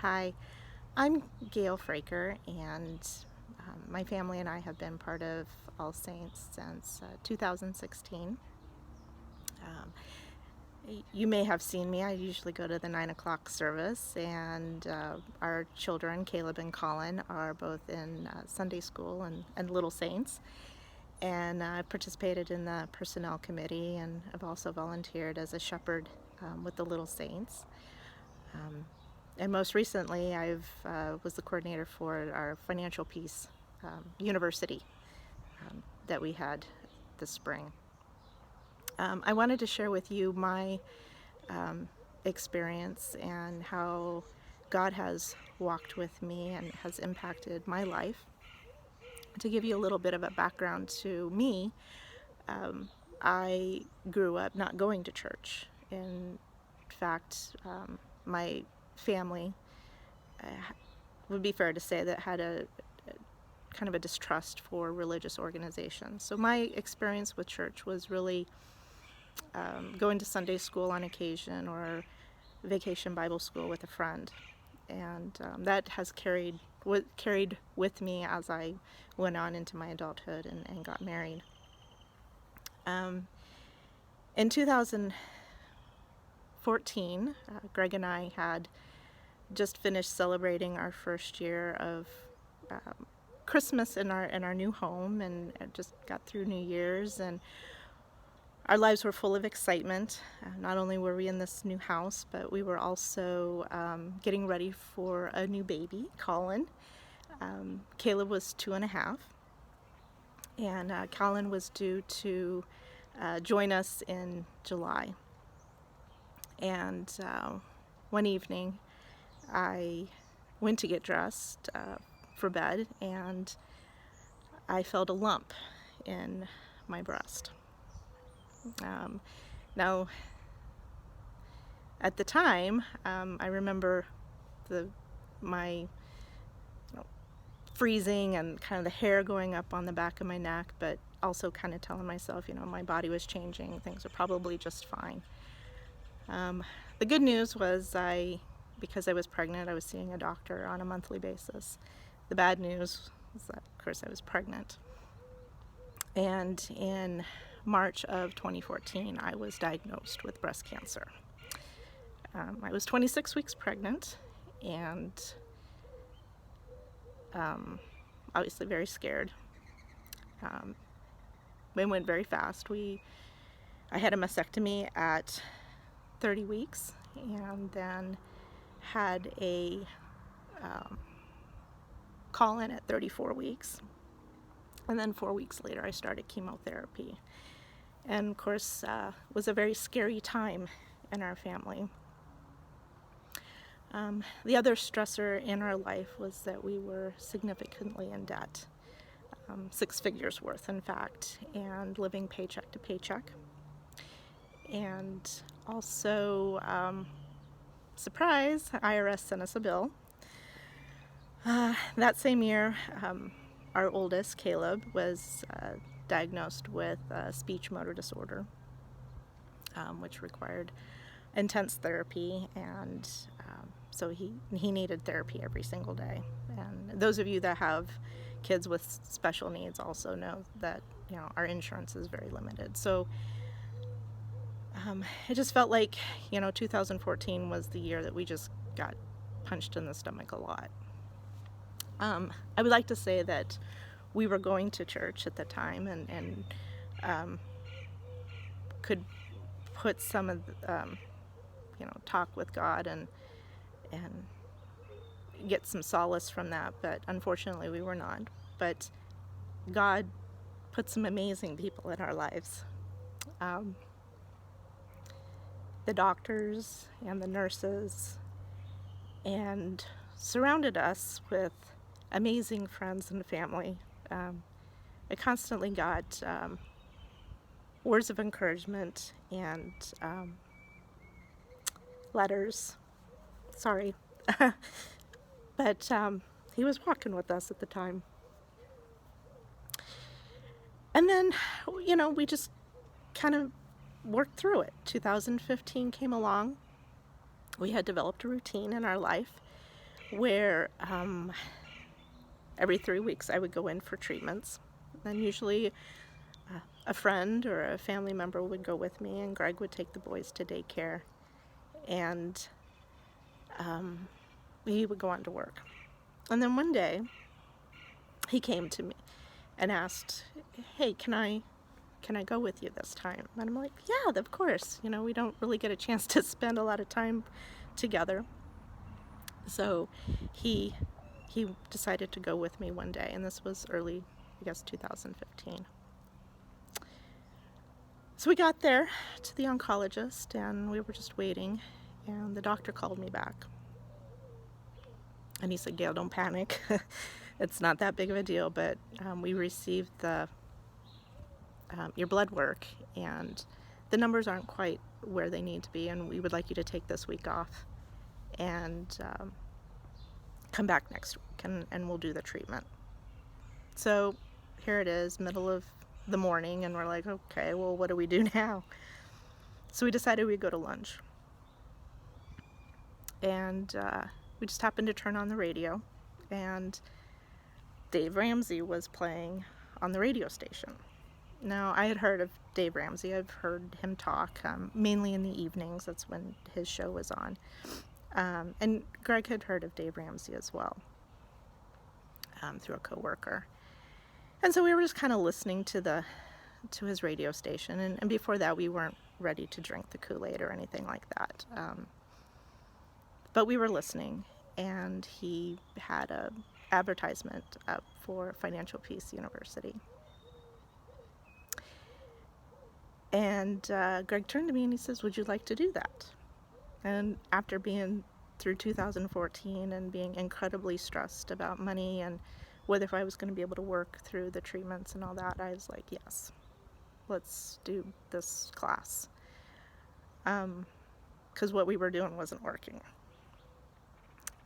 Hi, I'm Gayle Fraker, and my family and I have been part of All Saints since 2016. Um, you may have seen me. I usually go to the 9 o'clock service, and our children, Caleb and Colin, are both in Sunday school and Little Saints. And I've participated in the personnel committee, and I've also volunteered as a shepherd with the Little Saints. And most recently, I was the coordinator for our financial peace university that we had this spring. I wanted to share with you my experience and how God has walked with me and has impacted my life. To give you a little bit of a background to me, I grew up not going to church. In fact, my family would be fair to say that had a kind of a distrust for religious organizations. So my experience with church was really going to Sunday school on occasion or vacation Bible school with a friend, and that has carried with me as I went on into my adulthood and got married. In 2014, Greg and I had just finished celebrating our first year of Christmas in our new home, and just got through New Year's, and our lives were full of excitement. Not only were we in this new house, but we were also getting ready for a new baby, Colin. Caleb was 2.5, and Colin was due to join us in July. And one evening, I went to get dressed for bed, and I felt a lump in my breast. Now, at the time, I remember my freezing and kind of the hair going up on the back of my neck, but also kind of telling myself, my body was changing, things were probably just fine. The good news was because I was pregnant, I was seeing a doctor on a monthly basis. The bad news was that, of course, I was pregnant. And in March of 2014, I was diagnosed with breast cancer. I was 26 weeks pregnant, and obviously very scared. It went very fast. I had a mastectomy at 30 weeks, and then had a call-in at 34 weeks. And then 4 weeks later, I started chemotherapy. And of course, it was a very scary time in our family. The other stressor in our life was that we were significantly in debt, 6 figures worth, in fact, and living paycheck to paycheck. And also, surprise, IRS sent us a bill. That same year, our oldest, Caleb, was diagnosed with speech motor disorder, which required intense therapy, and so he needed therapy every single day. And those of you that have kids with special needs also know that our insurance is very limited. So it just felt like 2014 was the year that we just got punched in the stomach a lot. I would like to say that we were going to church at the time and could put some of talk with God and get some solace from that, but unfortunately we were not. But God put some amazing people in our lives. The doctors and the nurses, and surrounded us with amazing friends and family. I constantly got words of encouragement and letters. Sorry. But he was walking with us at the time. And then, we just kind of worked through it. 2015 came along. We had developed a routine in our life. where every 3 weeks I would go in for treatments. And usually a friend or a family member would go with me, and Greg would take the boys to daycare, and he would go on to work. And then one day he came to me and asked, "Hey, can I go with you this time?" And I'm like, "Yeah, of course. We don't really get a chance to spend a lot of time together." So he decided to go with me one day, and this was early, I guess, 2015. So we got there to the oncologist, and we were just waiting, and the doctor called me back. And he said, "Gayle, don't panic. It's not that big of a deal, but we received your blood work, and the numbers aren't quite where they need to be, and we would like you to take this week off and come back next week, and we'll do the treatment." So here it is, middle of the morning, and we're like, okay, well, what do we do now? So we decided we'd go to lunch. And we just happened to turn on the radio, and Dave Ramsey was playing on the radio station. Now, I had heard of Dave Ramsey. I've heard him talk, mainly in the evenings. That's when his show was on. And Greg had heard of Dave Ramsey as well, through a coworker. And so we were just kind of listening to his radio station. And before that, we weren't ready to drink the Kool-Aid or anything like that. But we were listening, and he had an advertisement up for Financial Peace University. And Greg turned to me and he says, "Would you like to do that?" And after being through 2014 and being incredibly stressed about money and whether if I was going to be able to work through the treatments and all that, I was like, yes, let's do this class. Because what we were doing wasn't working.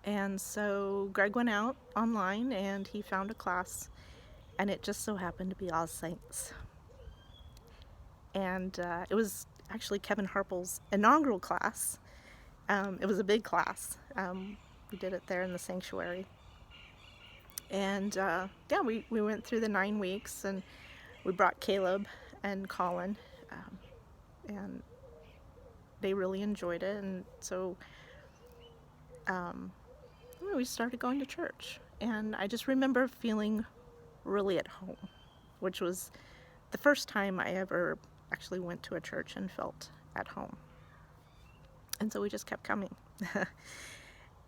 And so Greg went out online and he found a class, and it just so happened to be All Saints. And it was actually Kevin Harple's inaugural class. It was a big class. We did it there in the sanctuary. And yeah, we went through the 9 weeks, and we brought Caleb and Colin, and they really enjoyed it. And so we started going to church, and I just remember feeling really at home, which was the first time I ever actually went to a church and felt at home. And so we just kept coming.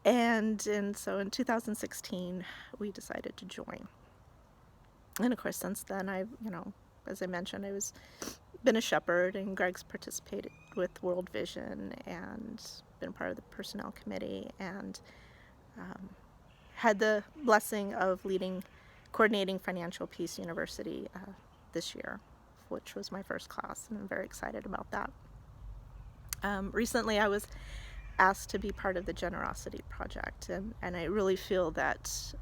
And so in 2016, we decided to join. And of course, since then, as I mentioned, I was been a shepherd, and Greg's participated with World Vision and been part of the personnel committee, and had the blessing of coordinating Financial Peace University this year, which was my first class, and I'm very excited about that. Recently, I was asked to be part of the Generosity Project, and I really feel that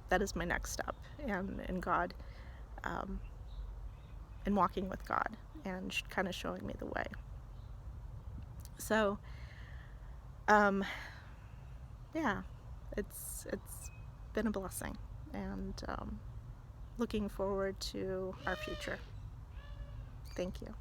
that is my next step in God, and walking with God, and kind of showing me the way. So, yeah, it's been a blessing, and looking forward to our future. Thank you.